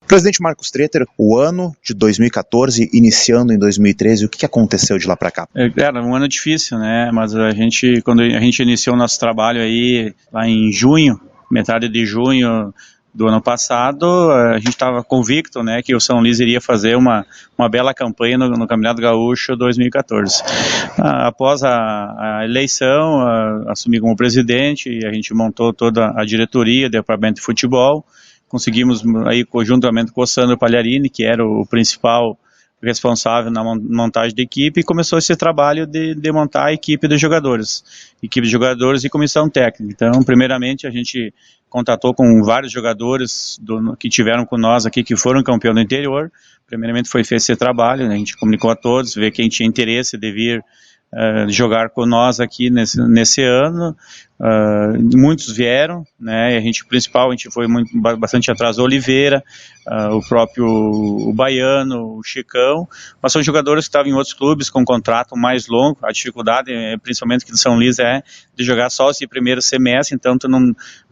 Presidente Marcos Tretter, o ano de 2014, iniciando em 2013, o que aconteceu de lá para cá? Era um ano difícil, né? Mas quando a gente iniciou o nosso trabalho aí, lá em junho, metade de junho do ano passado, a gente estava convicto, né, que o São Luís iria fazer uma bela campanha no Campeonato Gaúcho 2014. Após a eleição, assumi como presidente e a gente montou toda a diretoria, departamento de futebol. Conseguimos aí, conjuntamente com o Sandro Pagliarini, que era o principal responsável na montagem da equipe, e começou esse trabalho de montar a equipe de jogadores e comissão técnica. Então, primeiramente, a gente contatou com vários jogadores que tiveram com nós aqui, que foram campeão do interior. Primeiramente foi feito esse trabalho, né? A gente comunicou a todos, ver quem tinha interesse de vir jogar com nós aqui nesse ano. Muitos vieram, né? A gente foi bastante atrás do Oliveira, o Baiano, o Chicão, mas são jogadores que estavam em outros clubes com contrato mais longo. A dificuldade, principalmente aqui do São Luís, é de jogar só esse primeiro semestre, então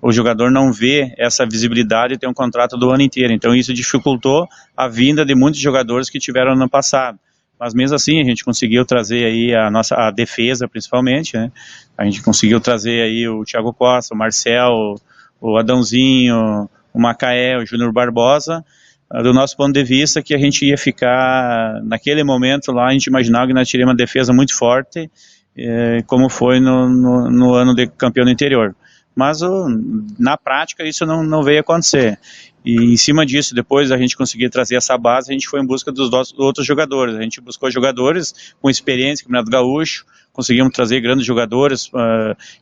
o jogador não vê essa visibilidade de ter um contrato do ano inteiro. Então isso dificultou a vinda de muitos jogadores que tiveram no ano passado. Mas mesmo assim a gente conseguiu trazer aí a defesa, principalmente, né? A gente conseguiu trazer aí o Thiago Costa, o Marcel, o Adãozinho, o Macaé, o Júnior Barbosa. Do nosso ponto de vista, que a gente ia ficar, naquele momento lá, a gente imaginava que nós teríamos uma defesa muito forte, como foi no ano de campeão do interior. Mas na prática isso não veio acontecer. E em cima disso, depois a gente conseguir trazer essa base, a gente foi em busca dos outros jogadores. A gente buscou jogadores com experiência no Campeonato Gaúcho, conseguimos trazer grandes jogadores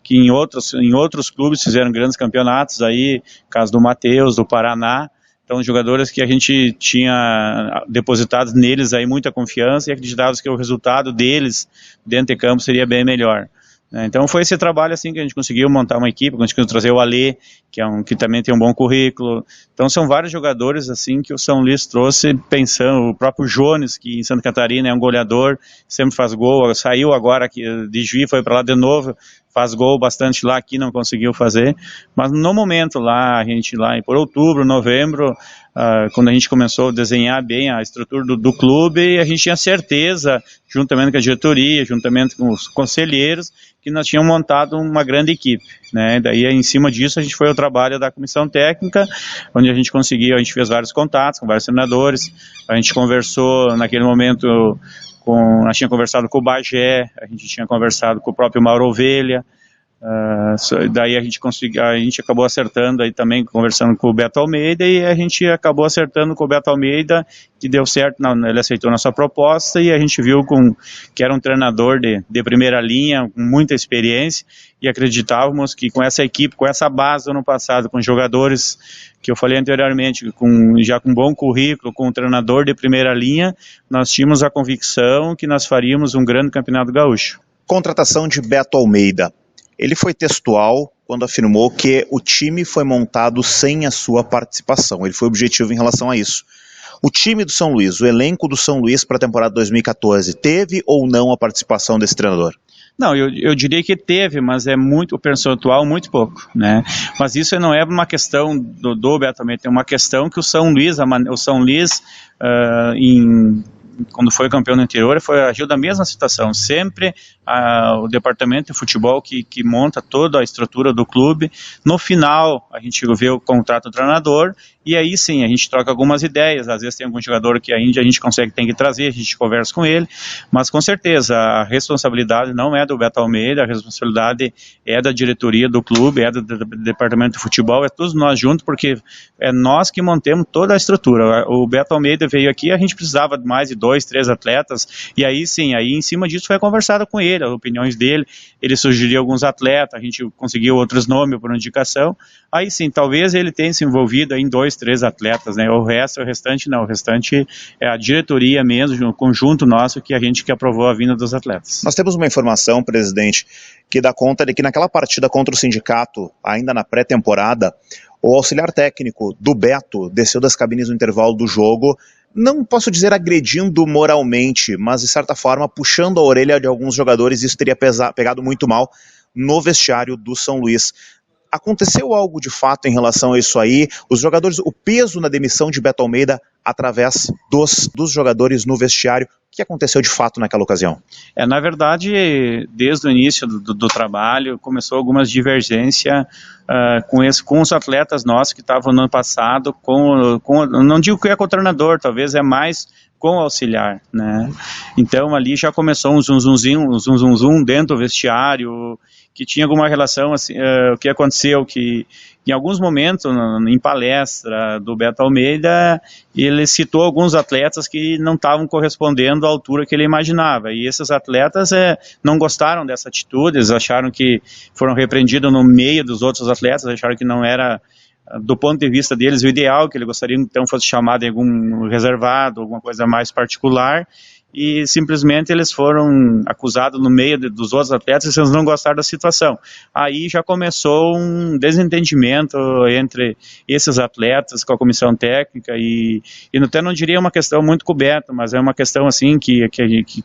que em outros clubes fizeram grandes campeonatos, aí, caso do Matheus, do Paraná. Então, jogadores que a gente tinha depositado neles aí muita confiança e acreditávamos que o resultado deles dentro de campo seria bem melhor. Então foi esse trabalho assim que a gente conseguiu montar uma equipe, conseguiu trazer o Alê, que também tem um bom currículo. Então são vários jogadores assim que o São Luís trouxe pensando, o próprio Jones, que em Santa Catarina é um goleador, sempre faz gol, saiu agora aqui de Juiz, foi para lá de novo, faz gol bastante lá, aqui não conseguiu fazer, mas no momento lá, a gente lá por outubro, novembro, quando a gente começou a desenhar bem a estrutura do clube, a gente tinha certeza, juntamente com a diretoria, juntamente com os conselheiros, que nós tínhamos montado uma grande equipe, né? Daí em cima disso a gente foi ao trabalho da comissão técnica, onde a gente fez vários contatos com vários treinadores, a gente conversou naquele momento nós tínhamos conversado com o Bagé, a gente tinha conversado com o próprio Mauro Ovelha, daí a gente acabou acertando aí também, conversando com o Beto Almeida, e a gente acabou acertando com o Beto Almeida, que deu certo, ele aceitou nossa proposta, e a gente viu que era um treinador de primeira linha, com muita experiência, e acreditávamos que com essa equipe, com essa base do ano passado, com jogadores que eu falei anteriormente, já com bom currículo, com um treinador de primeira linha, nós tínhamos a convicção que nós faríamos um grande campeonato gaúcho. Contratação de Beto Almeida. Ele foi textual quando afirmou que o time foi montado sem a sua participação. Ele foi objetivo em relação a isso. O time do São Luís, o elenco do São Luís para a temporada 2014, teve ou não a participação desse treinador? Não, eu diria que teve, mas o percentual muito pouco, né? Mas isso não é uma questão do Beto Almeida, é uma questão que o São Luís quando foi campeão no interior, agiu da mesma situação. Sempre o departamento de futebol que monta toda a estrutura do clube. No final, a gente vê o contrato do treinador e aí sim, a gente troca algumas ideias. Às vezes tem algum jogador que ainda a gente tem que trazer, a gente conversa com ele, mas com certeza a responsabilidade não é do Beto Almeida, a responsabilidade é da diretoria do clube, é do departamento de futebol, é todos nós juntos, porque é nós que mantemos toda a estrutura. O Beto Almeida veio aqui, a gente precisava de mais de 2, 3 atletas, e aí sim, aí em cima disso foi conversado com ele, as opiniões dele, ele sugeriu alguns atletas, a gente conseguiu outros nomes por indicação, aí sim, talvez ele tenha se envolvido em 2, 3 atletas, né? O restante não, o restante é a diretoria mesmo, o conjunto nosso que aprovou a vinda dos atletas. Nós temos uma informação, presidente, que dá conta de que naquela partida contra o Sindicato, ainda na pré-temporada, o auxiliar técnico do Beto desceu das cabines no intervalo do jogo, não posso dizer agredindo moralmente, mas de certa forma puxando a orelha de alguns jogadores, isso teria pegado muito mal no vestiário do São Luís. Aconteceu algo de fato em relação a isso aí? Os jogadores, o peso na demissão de Beto Almeida através dos jogadores no vestiário, o que aconteceu de fato naquela ocasião? Na verdade, desde o início do trabalho, começou algumas divergências com os atletas nossos que estavam no ano passado, não digo que é com o treinador, talvez é mais com o auxiliar, né? Então ali já começou um zum dentro do vestiário, que tinha alguma relação, assim, o que aconteceu, que em alguns momentos, em palestra do Beto Almeida, ele citou alguns atletas que não estavam correspondendo à altura que ele imaginava, e esses atletas não gostaram dessa atitude, eles acharam que foram repreendidos no meio dos outros atletas, acharam que não era, do ponto de vista deles, o ideal, que ele gostaria então fosse chamado em algum reservado, alguma coisa mais particular, e simplesmente eles foram acusados no meio dos outros atletas e eles não gostaram da situação. Aí já começou um desentendimento entre esses atletas com a comissão técnica e até não diria uma questão muito coberta, mas é uma questão assim que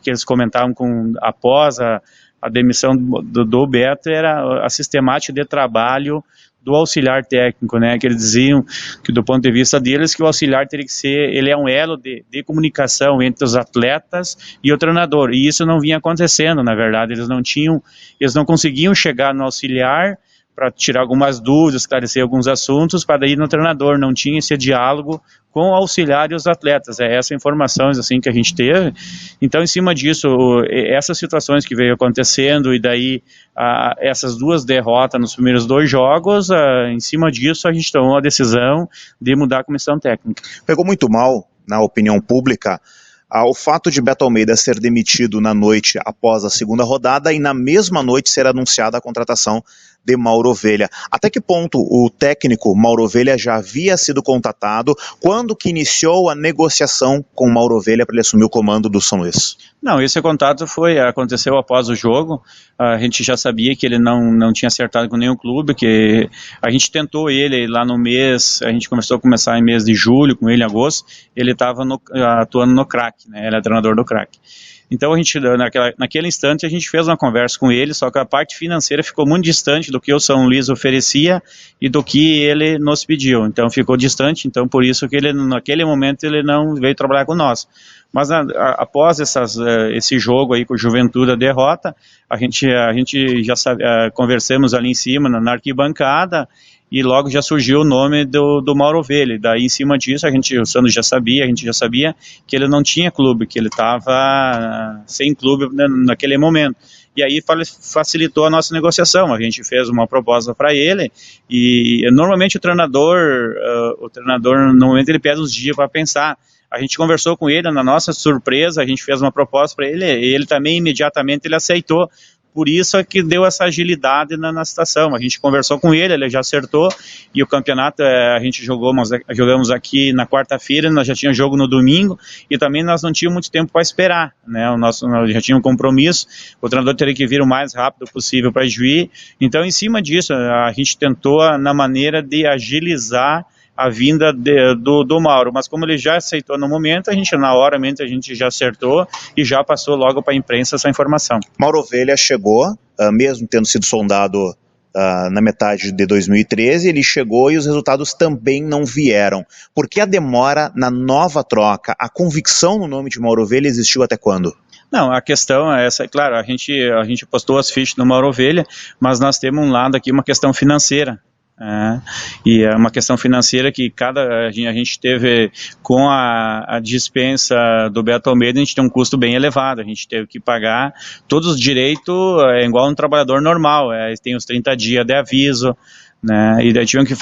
eles comentavam após a demissão do Beto, era a sistemática de trabalho do auxiliar técnico, né, que eles diziam que do ponto de vista deles, que o auxiliar teria que ser, ele é um elo de comunicação entre os atletas e o treinador, e isso não vinha acontecendo, na verdade, eles não conseguiam chegar no auxiliar para tirar algumas dúvidas, esclarecer alguns assuntos, para ir no treinador, não tinha esse diálogo com o auxiliar e os atletas, essas informações assim que a gente teve. Então, em cima disso, essas situações que veio acontecendo, e daí essas duas derrotas nos primeiros 2 jogos, em cima disso a gente tomou a decisão de mudar a comissão técnica. Pegou muito mal, na opinião pública, o fato de Beto Almeida ser demitido na noite após a segunda rodada e na mesma noite ser anunciada a contratação de Mauro Ovelha. Até que ponto o técnico Mauro Ovelha já havia sido contatado? Quando que iniciou a negociação com Mauro Ovelha para ele assumir o comando do São Luís? Não, esse contato aconteceu após o jogo. A gente já sabia que ele não tinha acertado com nenhum clube, que a gente tentou ele lá no mês, a gente começou a começar em mês de julho, com ele em agosto, ele estava atuando no Crack, né? Ele é treinador do Crack. Então, naquele instante, a gente fez uma conversa com ele, só que a parte financeira ficou muito distante do que o São Luís oferecia e do que ele nos pediu. Então, ficou distante, então por isso que ele, naquele momento, ele não veio trabalhar com nós. Mas após esse jogo aí com o Juventude, a derrota, a gente já conversamos ali em cima, na arquibancada, e logo já surgiu o nome do Mauro Ovelha. Daí, em cima disso, a gente já sabia que ele não tinha clube, que ele estava sem clube naquele momento. E aí facilitou a nossa negociação, a gente fez uma proposta para ele, e normalmente o treinador no momento ele pede uns dias para pensar. A gente conversou com ele, na nossa surpresa, a gente fez uma proposta para ele, e ele também imediatamente ele aceitou. Por isso é que deu essa agilidade na situação. A gente conversou com ele já acertou, e o campeonato a gente jogamos aqui na quarta-feira, nós já tínhamos jogo no domingo, e também nós não tínhamos muito tempo para esperar, né? Nós já tínhamos um compromisso, o treinador teria que vir o mais rápido possível para Juí. Então, em cima disso, a gente tentou na maneira de agilizar a vinda do Mauro, mas como ele já aceitou no momento, a gente já acertou e já passou logo para a imprensa essa informação. Mauro Ovelha chegou, mesmo tendo sido sondado na metade de 2013, ele chegou e os resultados também não vieram. Por que a demora na nova troca? A convicção no nome de Mauro Ovelha existiu até quando? Não, a questão é essa, claro, a gente postou as fichas no Mauro Ovelha, mas nós temos um lado aqui, uma questão financeira. E é uma questão financeira que a gente teve com a dispensa do Beto Almeida, a gente tem um custo bem elevado, a gente teve que pagar todos os direitos, igual um trabalhador normal, tem os 30 dias de aviso, né? E daí tivemos que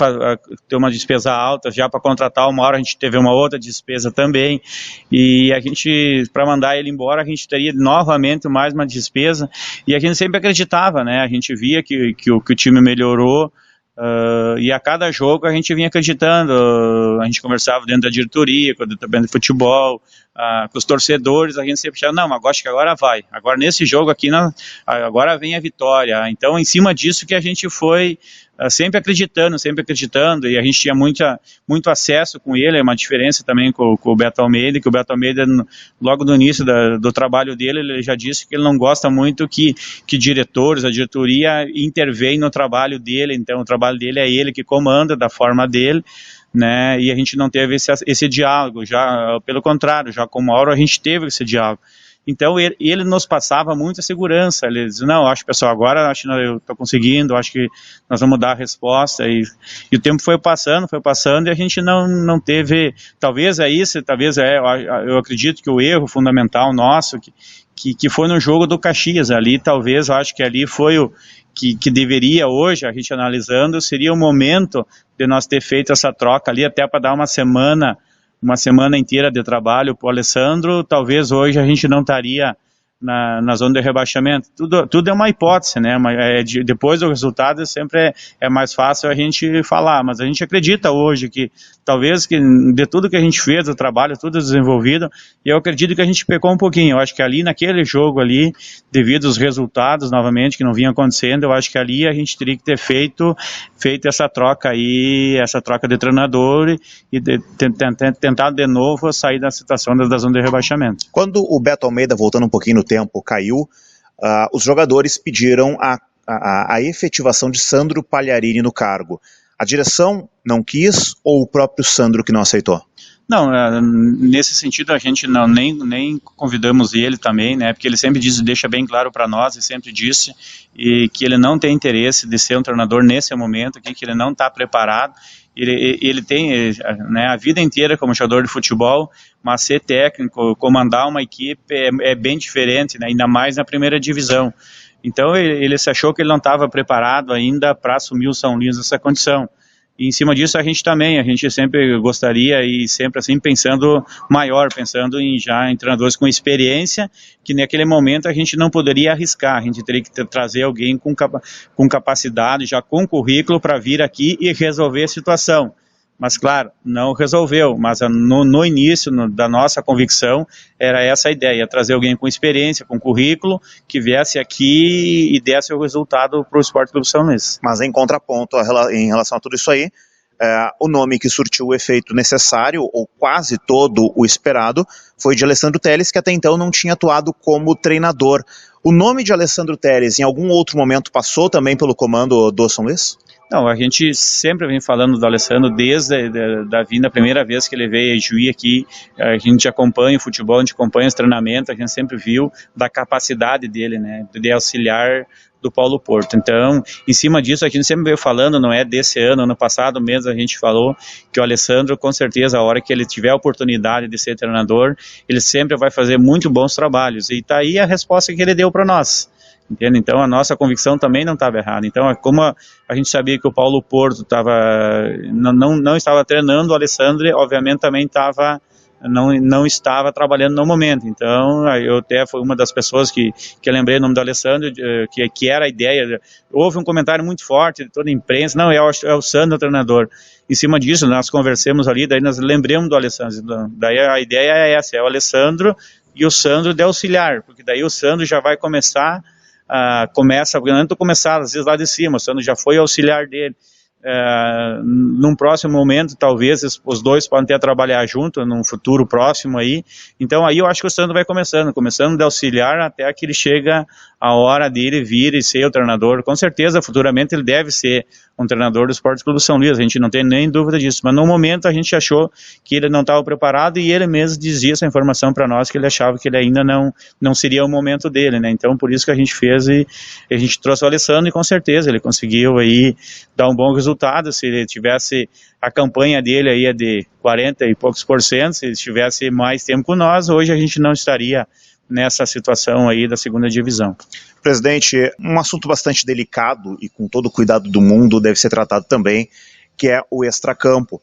ter uma despesa alta já para contratar. Uma hora a gente teve uma outra despesa também, e a gente, para mandar ele embora, a gente teria novamente mais uma despesa, e a gente sempre acreditava, né? A gente via que o time melhorou. E a cada jogo a gente vinha acreditando, a gente conversava dentro da diretoria, com o departamento de futebol, com os torcedores, a gente sempre achava, não, acho que agora vai, agora nesse jogo aqui, agora vem a vitória. Então, em cima disso que a gente foi sempre acreditando, e a gente tinha muito acesso com ele. É uma diferença também com o Beto Almeida, que o Beto Almeida, logo no início do trabalho dele, ele já disse que ele não gosta muito que diretores, a diretoria intervém no trabalho dele. Então o trabalho dele é ele que comanda da forma dele, né? E a gente não teve esse diálogo, já pelo contrário, já com o Mauro a gente teve esse diálogo. Então ele nos passava muita segurança. Ele dizia, não, acho, pessoal, agora acho que eu estou conseguindo, acho que nós vamos dar a resposta. E o tempo foi passando e a gente não teve, talvez eu acredito que o erro fundamental nosso, que foi no jogo do Caxias ali, talvez, eu acho que ali foi o que deveria hoje, a gente analisando, seria o momento de nós ter feito essa troca ali, até para dar uma semana inteira de trabalho para o Alessandro. Talvez hoje a gente não estaria na zona de rebaixamento. Tudo é uma hipótese, né? Depois do resultado sempre é mais fácil a gente falar, mas a gente acredita hoje que talvez que de tudo que a gente fez, o trabalho tudo desenvolvido, e eu acredito que a gente pecou um pouquinho. Eu acho que ali naquele jogo ali, devido aos resultados novamente que não vinham acontecendo, eu acho que ali a gente teria que ter feito essa troca aí, essa troca de treinador e tentar de novo sair da situação da zona de rebaixamento. Quando o Beto Almeida, voltando um pouquinho no tempo, caiu, os jogadores pediram a efetivação de Sandro Pagliarini no cargo. A direção não quis ou o próprio Sandro que não aceitou? Não, nesse sentido a gente nem convidamos ele também, né, porque ele sempre deixa bem claro para nós, e sempre disse, e que ele não tem interesse de ser um treinador nesse momento, que ele não está preparado. Ele tem, né, a vida inteira como jogador de futebol, mas ser técnico, comandar uma equipe é bem diferente, né, ainda mais na primeira divisão. Então ele se achou que ele não estava preparado ainda para assumir o São Luís nessa condição. E em cima disso a gente sempre gostaria, e sempre assim pensando em treinadores com experiência, que naquele momento a gente não poderia arriscar, a gente teria que trazer alguém com capacidade, já com currículo para vir aqui e resolver a situação. Mas claro, não resolveu, mas no início da nossa convicção era essa a ideia, trazer alguém com experiência, com currículo, que viesse aqui e desse o resultado para o Sport Clube São Luís. Mas em contraponto, em relação a tudo isso aí, o nome que surtiu o efeito necessário, ou quase todo o esperado, foi de Alessandro Telles, que até então não tinha atuado como treinador. O nome de Alessandro Telles em algum outro momento passou também pelo comando do São Luís? Não, a gente sempre vem falando do Alessandro desde a vinda, a primeira vez que ele veio a Juí aqui. A gente acompanha o futebol, a gente acompanha os treinamentos, a gente sempre viu da capacidade dele, né, de auxiliar do Paulo Porto. Então, em cima disso, a gente sempre veio falando, não é desse ano passado mesmo, a gente falou que o Alessandro, com certeza, a hora que ele tiver a oportunidade de ser treinador, ele sempre vai fazer muito bons trabalhos. E está aí a resposta que ele deu para nós. Entende? Então a nossa convicção também não estava errada. Então, como a gente sabia que o Paulo Porto não estava treinando, o Alessandro obviamente também não estava trabalhando no momento. Então eu até fui uma das pessoas que lembrei o nome do Alessandro, que era a ideia. Houve um comentário muito forte de toda a imprensa, não, é o Sandro o treinador. Em cima disso nós conversamos ali, daí nós lembramos do Alessandro. Daí a ideia é essa, é o Alessandro e o Sandro de auxiliar, porque daí o Sandro já vai começar, antes de começar, às vezes lá de cima, o Sandro já foi auxiliar dele. Num próximo momento, talvez os dois podem até trabalhar junto, num futuro próximo aí. Então aí eu acho que o Sandro vai começando de auxiliar até que ele chega a hora dele vir e ser o treinador. Com certeza, futuramente ele deve ser um treinador do Sport Clube São Luís, a gente não tem nem dúvida disso, mas no momento a gente achou que ele não estava preparado, e ele mesmo dizia essa informação para nós, que ele achava que ele ainda não seria o momento dele, né? Então por isso que a gente fez, e a gente trouxe o Alessandro, e com certeza ele conseguiu aí dar um bom resultado. Se ele tivesse, a campanha dele aí é de 40 e poucos %, se ele tivesse mais tempo com nós, hoje a gente não estaria nessa situação aí da segunda divisão. Presidente, um assunto bastante delicado e com todo o cuidado do mundo deve ser tratado também, que é o extracampo.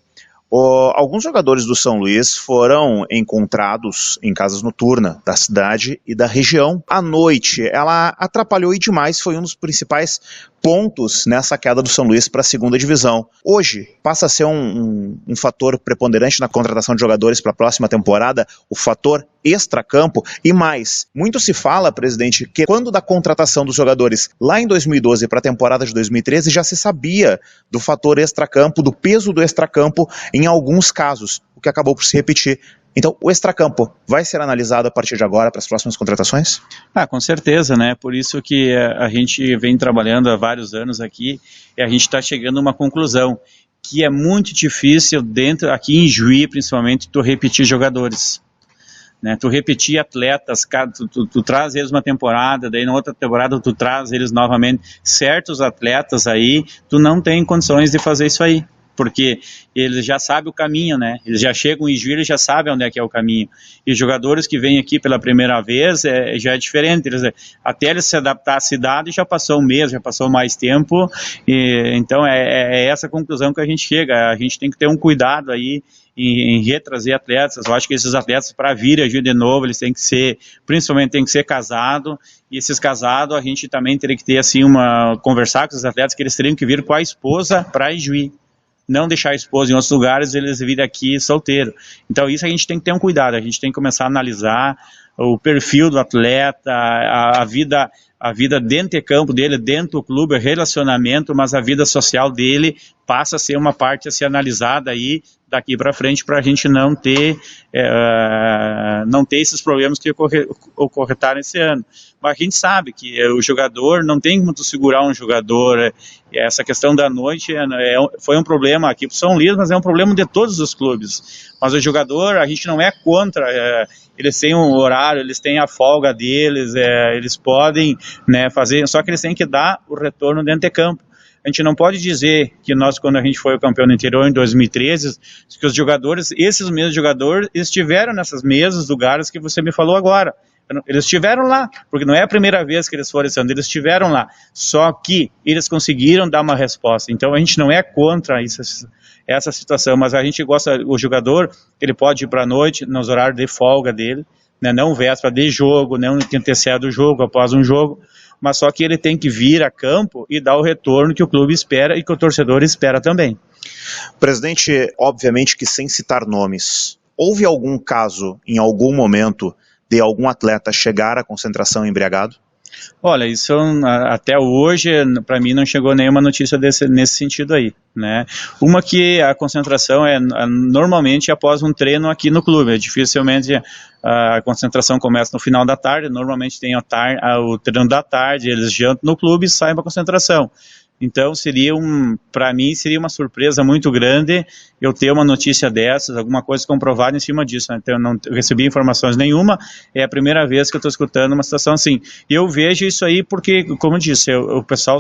Alguns jogadores do São Luís foram encontrados em casas noturnas da cidade e da região. À noite, ela atrapalhou e demais, foi um dos principais pontos nessa queda do São Luís para a segunda divisão. Hoje, passa a ser um fator preponderante na contratação de jogadores para a próxima temporada, o fator extracampo e mais. Muito se fala, presidente, que quando da contratação dos jogadores lá em 2012 para a temporada de 2013 já se sabia do fator extracampo, do peso do extracampo em alguns casos, o que acabou por se repetir. Então, o extracampo vai ser analisado a partir de agora para as próximas contratações? Com certeza, né? Por isso que a gente vem trabalhando há vários anos aqui e a gente está chegando a uma conclusão que é muito difícil aqui em Juí, principalmente, tu repetir jogadores. Né, tu repetir atletas, tu traz eles uma temporada, daí na outra temporada tu traz eles novamente. Certos atletas aí, tu não tem condições de fazer isso aí, porque eles já sabem o caminho, né? Eles já chegam em Juí, eles já sabem onde é que é o caminho. E os jogadores que vêm aqui pela primeira vez já é diferente. Até eles se adaptar à cidade já passou um mês, já passou mais tempo. Então é essa conclusão que a gente chega. A gente tem que ter um cuidado aí em retrazer atletas. Eu acho que esses atletas, para vir a Juí de novo, eles têm que ser, principalmente tem que ser casado, e esses casados a gente também teria que ter assim conversar com os atletas que eles teriam que vir com a esposa para Juí. Não deixar a esposa em outros lugares, eles virem aqui solteiro. Então isso a gente tem que ter um cuidado, a gente tem que começar a analisar o perfil do atleta, a vida dentro de campo dele, dentro do clube, o relacionamento, mas a vida social dele passa a ser uma parte a ser analisada aí daqui para frente, para a gente não ter esses problemas que ocorretaram esse ano. Mas a gente sabe que o jogador, não tem como tu segurar um jogador. Essa questão da noite foi um problema aqui para o São Luís, mas é um problema de todos os clubes. Mas o jogador, a gente não é contra, eles têm um horário, eles têm a folga deles, eles podem, né, fazer, só que eles têm que dar o retorno dentro de campo. A gente não pode dizer que nós, quando a gente foi o campeão do interior em 2013, que os jogadores, esses mesmos jogadores, estiveram nessas mesmos lugares que você me falou agora. Eles estiveram lá, porque não é a primeira vez que eles foram esse ano, eles estiveram lá. Só que eles conseguiram dar uma resposta. Então a gente não é contra essa situação, mas a gente gosta, o jogador, ele pode ir para a noite, nos horários de folga dele, né, não véspera de jogo, não que antecede o jogo, após um jogo, mas só que ele tem que vir a campo e dar o retorno que o clube espera e que o torcedor espera também. Presidente, obviamente que sem citar nomes, houve algum caso, em algum momento, de algum atleta chegar à concentração embriagado? Olha, isso até hoje, para mim, não chegou nenhuma notícia nesse sentido aí, né? Uma que a concentração normalmente após um treino aqui no clube, dificilmente a concentração começa no final da tarde, normalmente tem o treino da tarde, eles jantam no clube e saem para a concentração. Então para mim seria uma surpresa muito grande eu ter uma notícia dessas, alguma coisa comprovada em cima disso, né? Então eu não recebi informações nenhuma, é a primeira vez que eu estou escutando uma situação assim. E eu vejo isso aí porque, como eu disse, o pessoal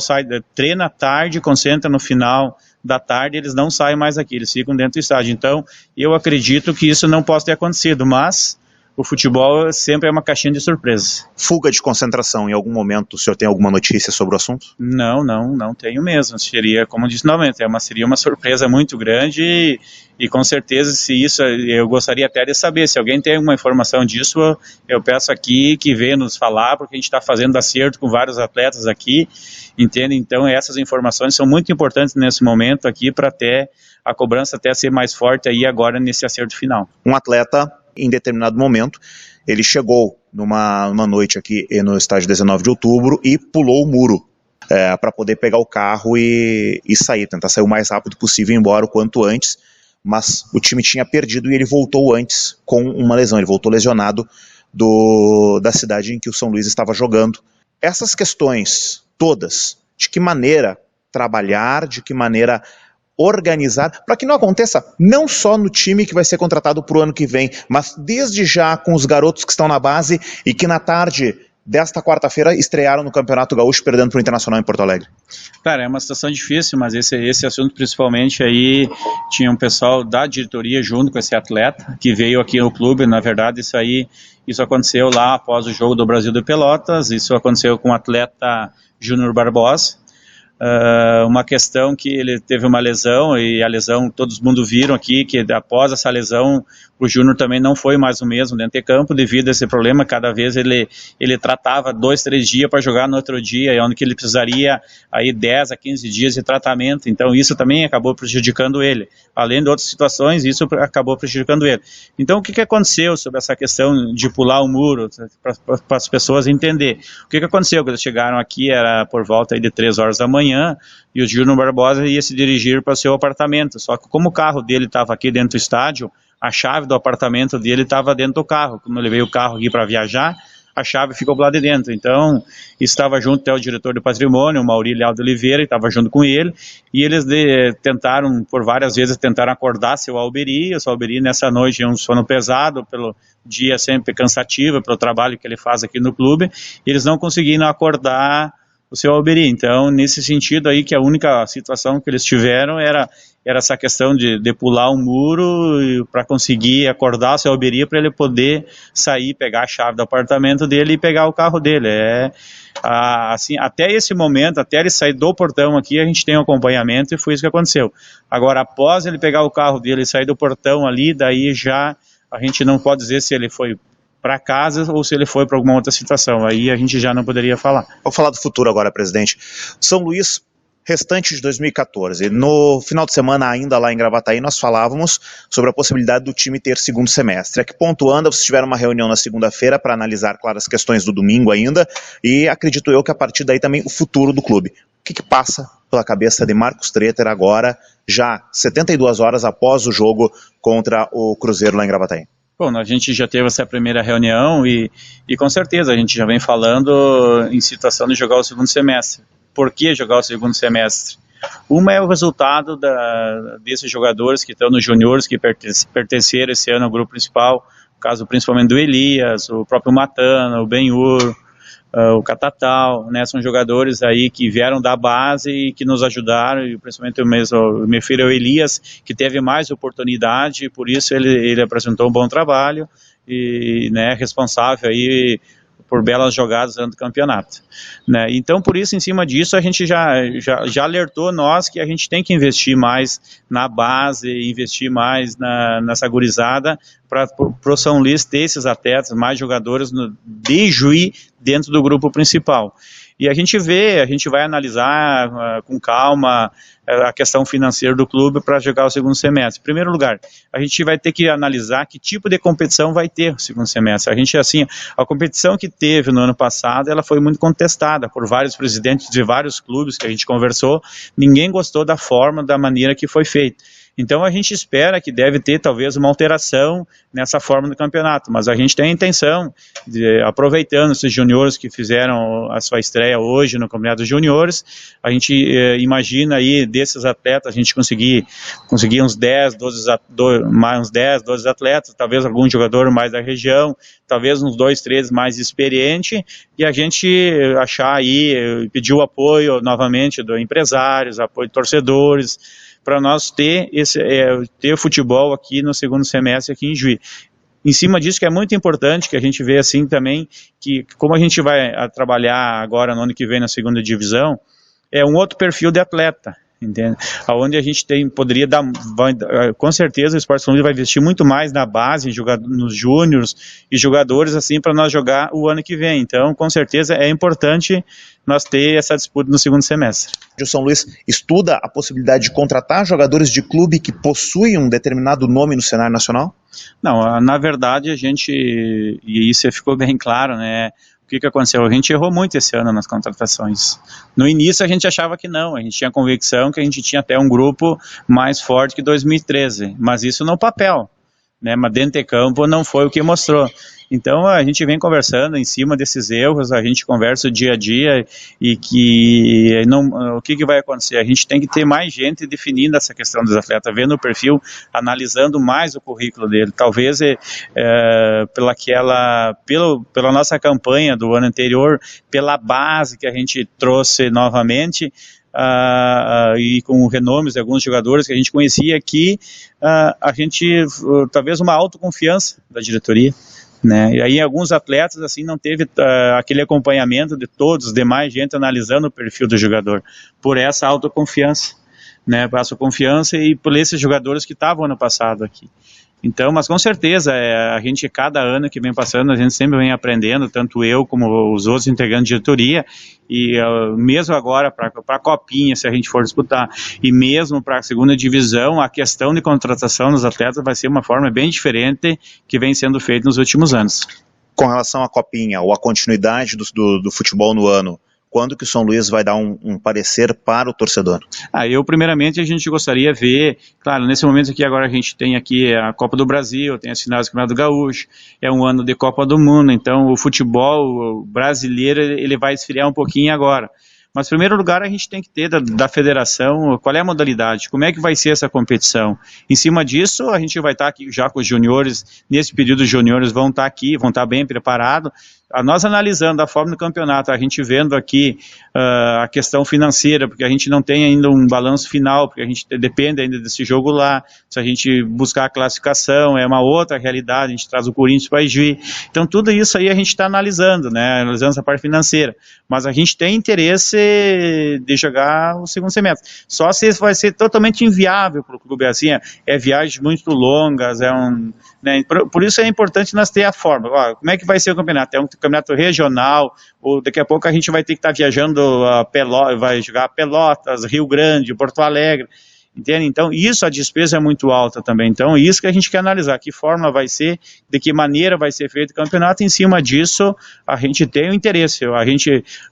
treina à tarde, concentra no final da tarde, eles não saem mais aqui, eles ficam dentro do estádio. Então eu acredito que isso não possa ter acontecido, mas o futebol sempre é uma caixinha de surpresas. Fuga de concentração, em algum momento o senhor tem alguma notícia sobre o assunto? Não tenho mesmo. Seria, como eu disse novamente, seria uma surpresa muito grande e com certeza se isso, eu gostaria até de saber, se alguém tem alguma informação disso, eu peço aqui que venha nos falar, porque a gente está fazendo acerto com vários atletas aqui, entende? Então essas informações são muito importantes nesse momento aqui para até a cobrança até ser mais forte aí agora nesse acerto final. Um atleta, em determinado momento, ele chegou numa noite aqui no estádio 19 de outubro e pulou o muro para poder pegar o carro e sair, tentar sair o mais rápido possível e ir embora o quanto antes, mas o time tinha perdido e ele voltou antes com uma lesão, ele voltou lesionado da cidade em que o São Luís estava jogando. Essas questões todas, de que maneira trabalhar, de que maneira organizar, para que não aconteça não só no time que vai ser contratado para o ano que vem, mas desde já com os garotos que estão na base e que na tarde desta quarta-feira estrearam no Campeonato Gaúcho perdendo para o Internacional em Porto Alegre. Cara, é uma situação difícil, mas esse assunto principalmente aí tinha um pessoal da diretoria junto com esse atleta que veio aqui no clube. Na verdade isso aconteceu lá após o jogo do Brasil de Pelotas, isso aconteceu com o atleta Júnior Barbosa. uma questão que ele teve uma lesão, e a lesão, todo mundo viram aqui, que após essa lesão, o Júnior também não foi mais o mesmo dentro de campo, devido a esse problema. Cada vez ele tratava 2, 3 dias para jogar no outro dia, onde que ele precisaria aí 10 a 15 dias de tratamento. Então isso também acabou prejudicando ele, além de outras situações, isso acabou prejudicando ele. Então o que aconteceu sobre essa questão de pular o muro, para as pessoas entenderem? O que aconteceu? Quando eles chegaram aqui, era por volta aí de 3 horas da manhã, e o Júnior Barbosa ia se dirigir para o seu apartamento, só que como o carro dele estava aqui dentro do estádio, a chave do apartamento dele estava dentro do carro. Como ele veio o carro aqui para viajar, a chave ficou lá de dentro. Então, estava junto até o diretor do patrimônio, o Maurílio Leal de Oliveira, estava junto com ele, e eles tentaram, por várias vezes, acordar seu Alberi. O seu Alberi, nessa noite, tinha um sono pesado, pelo dia sempre cansativo, pelo trabalho que ele faz aqui no clube, e eles não conseguiram acordar o seu Alberi. Então, nesse sentido aí, que a única situação que eles tiveram era essa questão de pular um muro para conseguir acordar o seu Alberi, para ele poder sair, pegar a chave do apartamento dele e pegar o carro dele. Assim, até esse momento, até ele sair do portão aqui, a gente tem um acompanhamento, e foi isso que aconteceu. Agora, após ele pegar o carro dele e sair do portão ali, daí já a gente não pode dizer se ele foi para casa ou se ele foi para alguma outra situação. Aí a gente já não poderia falar. Vou falar do futuro agora, presidente. São Luís, restante de 2014. No final de semana, ainda lá em Gravataí, nós falávamos sobre a possibilidade do time ter segundo semestre. A que ponto anda? Vocês tiveram uma reunião na segunda-feira para analisar, claro, as questões do domingo ainda, e acredito eu que a partir daí também o futuro do clube. O que passa pela cabeça de Marcos Treter agora, já 72 horas após o jogo contra o Cruzeiro lá em Gravataí? Bom, a gente já teve essa primeira reunião e com certeza a gente já vem falando em situação de jogar o segundo semestre. Por que jogar o segundo semestre? Uma é o resultado desses jogadores que estão nos juniores, que pertenceram esse ano ao grupo principal, no caso principalmente do Elias, o próprio Matana, o Benhur, o Catatal, né? São jogadores aí que vieram da base e que nos ajudaram, e principalmente eu me refiro ao Elias, que teve mais oportunidade, e por isso ele apresentou um bom trabalho e, né, responsável aí por belas jogadas durante o campeonato, né? Então, por isso, em cima disso, a gente já alertou nós que a gente tem que investir mais na base, investir mais nessa gurizada, para o São Luís ter esses atletas, mais jogadores de Juí dentro do grupo principal. E a gente vai analisar com calma a questão financeira do clube para jogar o segundo semestre. Em primeiro lugar, a gente vai ter que analisar que tipo de competição vai ter o segundo semestre. A competição que teve no ano passado, ela foi muito contestada por vários presidentes de vários clubes que a gente conversou. Ninguém gostou da forma, da maneira que foi feita. Então a gente espera que deve ter talvez uma alteração nessa forma do campeonato, mas a gente tem a intenção, aproveitando esses juniores que fizeram a sua estreia hoje no Campeonato Juniores, a gente imagina aí desses atletas a gente conseguir uns 10, 12 atletas, talvez algum jogador mais da região, talvez uns 2, 3 mais experientes, e a gente achar aí, pedir o apoio novamente dos empresários, apoio de torcedores, para nós ter futebol aqui no segundo semestre aqui em Juí. Em cima disso, que é muito importante que a gente vê assim também, que como a gente vai trabalhar agora no ano que vem na segunda divisão, é um outro perfil de atleta, entende? Onde a gente poderia dar, com certeza o Esporte São Luís vai investir muito mais na base, nos júniores e jogadores assim para nós jogar o ano que vem. Então, com certeza é importante nós ter essa disputa no segundo semestre. O São Luís estuda a possibilidade de contratar jogadores de clube que possuem um determinado nome no cenário nacional? Não, na verdade e isso ficou bem claro, né? O que aconteceu? A gente errou muito esse ano nas contratações. No início a gente achava que não, a gente tinha convicção que a gente tinha até um grupo mais forte que 2013, mas isso no papel, né? Mas dentro de campo não foi o que mostrou. Então a gente vem conversando em cima desses erros, a gente conversa o dia a dia e o que vai acontecer? A gente tem que ter mais gente definindo essa questão dos atletas, vendo o perfil, analisando mais o currículo dele. Talvez pela nossa campanha do ano anterior, pela base que a gente trouxe novamente, e com renomes de alguns jogadores que a gente conhecia aqui, a gente talvez uma autoconfiança da diretoria, né? E aí alguns atletas assim não teve aquele acompanhamento de todos os demais, gente analisando o perfil do jogador, por essa autoconfiança, né? Por essa confiança e por esses jogadores que estavam ano passado aqui. Então, mas com certeza, a gente, cada ano que vem passando, a gente sempre vem aprendendo, tanto eu como os outros integrantes de diretoria, e mesmo agora para a Copinha, se a gente for disputar, e mesmo para a segunda divisão, a questão de contratação dos atletas vai ser uma forma bem diferente que vem sendo feita nos últimos anos. Com relação à Copinha, ou à continuidade do futebol no ano, quando que o São Luís vai dar um parecer para o torcedor? Primeiramente, a gente gostaria de ver, claro, nesse momento aqui, agora a gente tem aqui a Copa do Brasil, tem as finais do Campeonato Gaúcho, é um ano de Copa do Mundo, então o futebol brasileiro, ele vai esfriar um pouquinho agora. Mas, em primeiro lugar, a gente tem que ter da federação qual é a modalidade, como é que vai ser essa competição. Em cima disso, a gente vai estar aqui já com os juniores, nesse período os juniores vão estar aqui, vão estar bem preparados. Nós analisando a forma do campeonato, a gente vendo aqui a questão financeira, porque a gente não tem ainda um balanço final, porque a gente depende ainda desse jogo lá, se a gente buscar a classificação, é uma outra realidade, a gente traz o Corinthians para Juí. Então tudo isso aí a gente está analisando, né, analisando essa parte financeira, mas a gente tem interesse de jogar o segundo semestre. Só se vai ser totalmente inviável para o clube, assim, é viagens muito longas, né, por isso é importante nós ter a forma. Como é que vai ser o campeonato? É um campeonato regional, ou daqui a pouco a gente vai ter que estar viajando vai jogar Pelotas, Rio Grande, Porto Alegre, entende? Então isso, a despesa é muito alta também, então isso que a gente quer analisar, que forma vai ser, de que maneira vai ser feito o campeonato. Em cima disso a gente tem o interesse,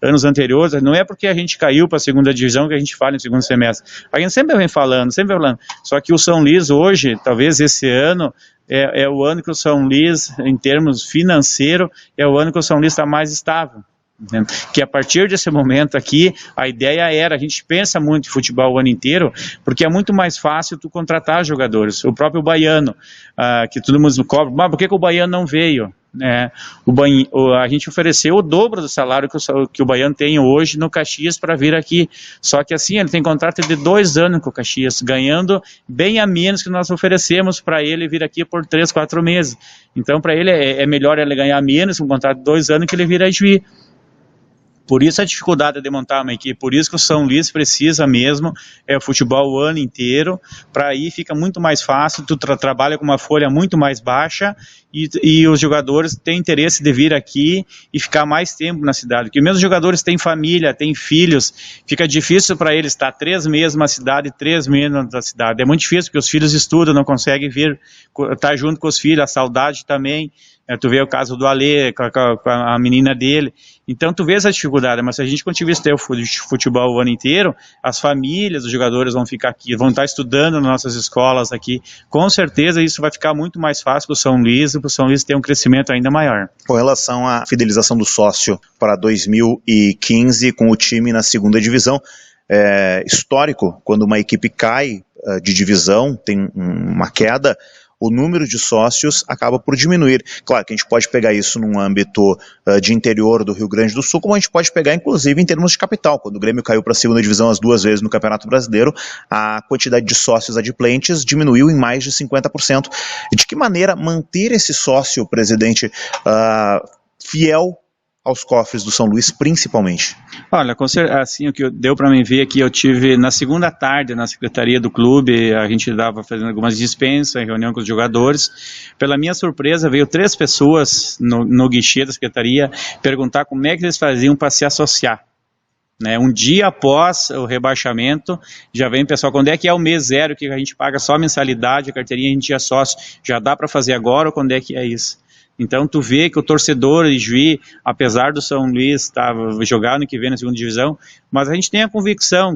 anos anteriores, não é porque a gente caiu para a segunda divisão que a gente fala em segundo semestre, a gente sempre vem falando, só que o São Luís hoje, talvez esse ano, é o ano que o São Luís, em termos financeiros, é o ano que o São Luís está mais estável. Que a partir desse momento aqui, a ideia era, a gente pensa muito em futebol o ano inteiro, porque é muito mais fácil tu contratar jogadores. O próprio Baiano, que todo mundo cobra, mas por que o Baiano não veio? A gente ofereceu o dobro do salário que o Baiano tem hoje no Caxias para vir aqui, só que assim, ele tem contrato de 2 anos com o Caxias, ganhando bem a menos que nós oferecemos para ele vir aqui por 3, 4 meses. Então para ele é melhor ele ganhar menos, um contrato de 2 anos, que ele vir a Juí. Por isso a dificuldade de montar uma equipe, por isso que o São Luís precisa mesmo, o futebol o ano inteiro, para aí fica muito mais fácil, tu trabalha com uma folha muito mais baixa e os jogadores têm interesse de vir aqui e ficar mais tempo na cidade, porque mesmo os jogadores têm família, têm filhos, fica difícil para eles estar 3 meses na cidade e 3 meses na cidade, é muito difícil, porque os filhos estudam, não conseguem vir, estar junto com os filhos, a saudade também. Tu vê o caso do Alê, com a menina dele, então tu vê essa dificuldade, mas se a gente continuar a ter o futebol o ano inteiro, as famílias, os jogadores vão ficar aqui, vão estar estudando nas nossas escolas aqui, com certeza isso vai ficar muito mais fácil para o São Luís, e para o São Luís ter um crescimento ainda maior. Com relação à fidelização do sócio para 2015 com o time na segunda divisão, histórico, quando uma equipe cai de divisão, tem uma queda, o número de sócios acaba por diminuir. Claro que a gente pode pegar isso num âmbito de interior do Rio Grande do Sul, como a gente pode pegar inclusive em termos de capital. Quando o Grêmio caiu para a segunda divisão as 2 vezes no Campeonato Brasileiro, a quantidade de sócios adimplentes diminuiu em mais de 50%. De que maneira manter esse sócio, presidente, fiel aos cofres do São Luís, principalmente? Olha, assim, o que deu para mim ver aqui, eu tive na segunda tarde na secretaria do clube, a gente estava fazendo algumas dispensas, reunião com os jogadores. Pela minha surpresa, veio 3 pessoas no guichê da secretaria perguntar como é que eles faziam para se associar. Um dia após o rebaixamento, já vem pessoal, quando é que é o mês zero que a gente paga só a mensalidade, a carteirinha a gente é sócio, já dá para fazer agora ou quando é que é isso? Então tu vê que o torcedor de Juí, apesar do São Luís estar jogando que vem na segunda divisão, mas a gente tem a convicção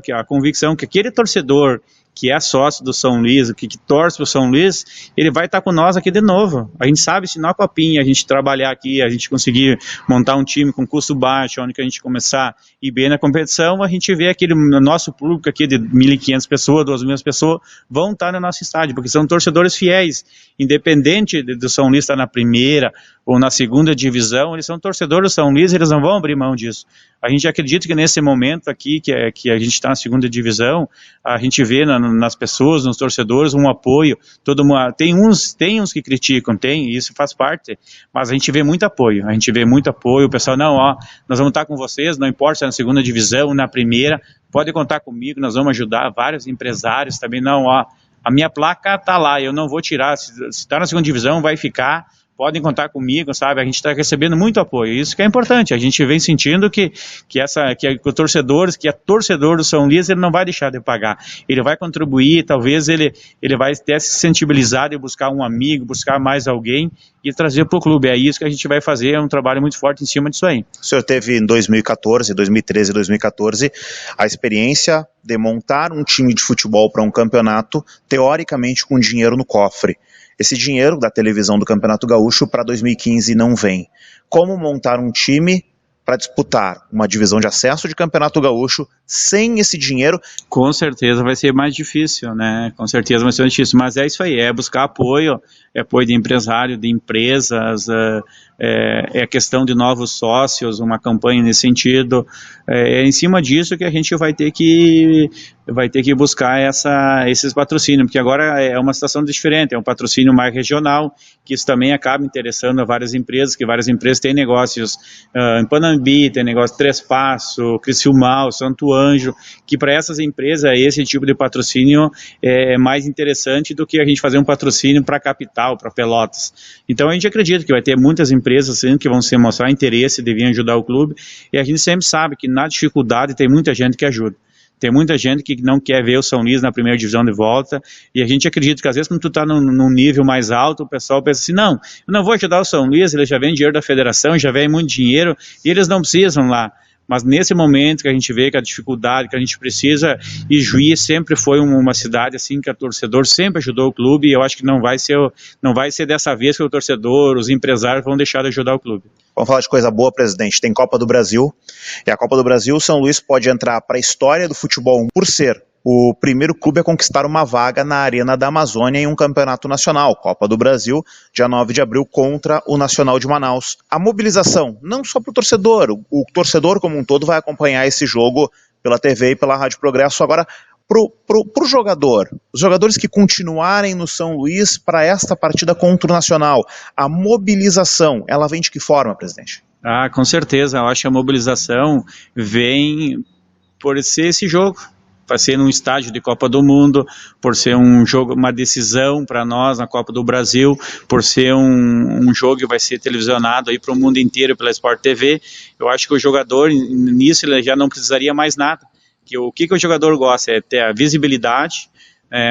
que aquele torcedor que é sócio do São Luís, que torce para o São Luís, ele vai estar com nós aqui de novo. A gente sabe, se na Copinha a gente trabalhar aqui, a gente conseguir montar um time com custo baixo, onde que a gente começar a ir bem na competição, a gente vê aquele nosso público aqui de 1.500 pessoas, 2.000 pessoas, vão estar no nosso estádio, porque são torcedores fiéis, independente do São Luís estar na primeira ou na segunda divisão, eles são torcedores do São Luís, eles não vão abrir mão disso. A gente acredita que nesse momento aqui, que a gente está na segunda divisão, a gente vê nas pessoas, nos torcedores, um apoio. Tem uns que criticam, isso faz parte, mas a gente vê muito apoio. O pessoal, não, ó, nós vamos estar com vocês, não importa se é na segunda divisão, na primeira, pode contar comigo, nós vamos ajudar vários empresários também, não, ó, a minha placa está lá, eu não vou tirar, se está na segunda divisão, vai ficar, podem contar comigo, sabe? A gente está recebendo muito apoio, isso que é importante. A gente vem sentindo que o torcedor do São Luís, ele não vai deixar de pagar, ele vai contribuir, talvez ele vai até se sensibilizar e buscar um amigo, buscar mais alguém e trazer para o clube. É isso que a gente vai fazer, é um trabalho muito forte em cima disso aí. O senhor teve em 2014, 2013 e 2014 a experiência de montar um time de futebol para um campeonato, teoricamente com dinheiro no cofre. Esse dinheiro da televisão do Campeonato Gaúcho para 2015 não vem. Como montar um time para disputar uma divisão de acesso de Campeonato Gaúcho sem esse dinheiro? Com certeza vai ser mais difícil, né? Com certeza vai ser mais difícil, mas é isso aí, é buscar apoio de empresário, de empresas, é a questão de novos sócios, uma campanha nesse sentido, é em cima disso que a gente vai ter que buscar esses patrocínios, porque agora é uma situação diferente, é um patrocínio mais regional, que isso também acaba interessando a várias empresas, que várias empresas têm negócios em Panambi, tem negócio Três Passos, Criciúmal, Santo Anjo, que para essas empresas esse tipo de patrocínio é mais interessante do que a gente fazer um patrocínio para a capital, para Pelotas. Então a gente acredita que vai ter muitas empresas assim, que vão se mostrar interesse de vir ajudar o clube, e a gente sempre sabe que na dificuldade tem muita gente que ajuda. Tem muita gente que não quer ver o São Luís na primeira divisão de volta, e a gente acredita que às vezes quando tu está num nível mais alto, o pessoal pensa assim, não, eu não vou ajudar o São Luís, ele já vem dinheiro da federação, já vem muito dinheiro, e eles não precisam lá. Mas nesse momento que a gente vê que a dificuldade que a gente precisa, e Juiz sempre foi uma cidade assim que o torcedor sempre ajudou o clube, e eu acho que não vai ser dessa vez que o torcedor, os empresários vão deixar de ajudar o clube. Vamos falar de coisa boa, presidente. Tem Copa do Brasil, e a Copa do Brasil, o São Luís pode entrar para a história do futebol por ser o primeiro clube a conquistar uma vaga na Arena da Amazônia em um campeonato nacional, Copa do Brasil, dia 9 de abril, contra o Nacional de Manaus. A mobilização, não só para o torcedor como um todo vai acompanhar esse jogo pela TV e pela Rádio Progresso. Agora, pro jogador, os jogadores que continuarem no São Luís para esta partida contra o Nacional, a mobilização, ela vem de que forma, presidente? Com certeza, eu acho que a mobilização vem por ser esse jogo, para ser num estádio de Copa do Mundo, por ser um jogo, uma decisão para nós na Copa do Brasil, por ser um jogo que vai ser televisionado aí para o mundo inteiro pela Sport TV. Eu acho que o jogador, nisso, ele já não precisaria mais nada. O que o jogador gosta é ter a visibilidade,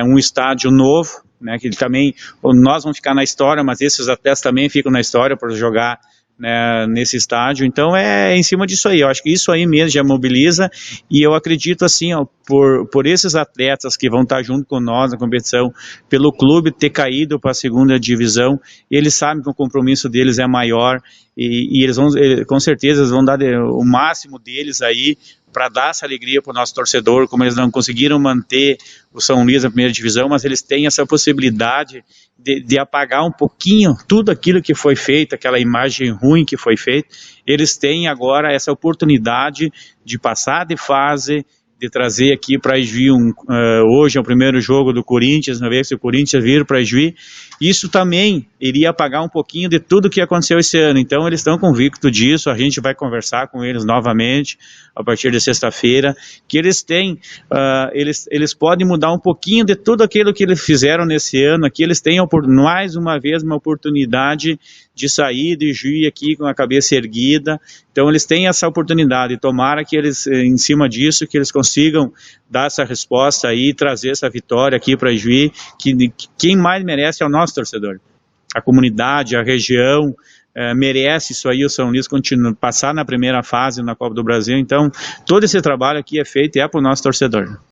um estádio novo, né, que também, nós vamos ficar na história, mas esses atletas também ficam na história por jogar, né, nesse estádio. Então é em cima disso aí, eu acho que isso aí mesmo já mobiliza, e eu acredito assim, ó, por esses atletas que vão estar junto com nós na competição, pelo clube ter caído para a segunda divisão, eles sabem que o compromisso deles é maior, e eles vão, com certeza, eles vão dar o máximo deles aí para dar essa alegria para o nosso torcedor, como eles não conseguiram manter o São Luís na primeira divisão, mas eles têm essa possibilidade de apagar um pouquinho tudo aquilo que foi feito, aquela imagem ruim que foi feita. Eles têm agora essa oportunidade de passar de fase, de trazer aqui para Ijuí, hoje é o primeiro jogo do Corinthians, não ver se o Corinthians vir para Ijuí, isso também iria apagar um pouquinho de tudo que aconteceu esse ano. Então eles estão convictos disso, a gente vai conversar com eles novamente, a partir de sexta-feira, que eles têm, eles podem mudar um pouquinho de tudo aquilo que eles fizeram nesse ano, aqui eles têm mais uma vez uma oportunidade de sair de Ijuí aqui com a cabeça erguida. Então eles têm essa oportunidade, tomara que eles, em cima disso, que eles consigam dar essa resposta aí, trazer essa vitória aqui para Ijuí, que quem mais merece é o nosso torcedor. A comunidade, a região, merece isso aí, o São Luís passar na primeira fase na Copa do Brasil. Então todo esse trabalho aqui é feito e é para o nosso torcedor.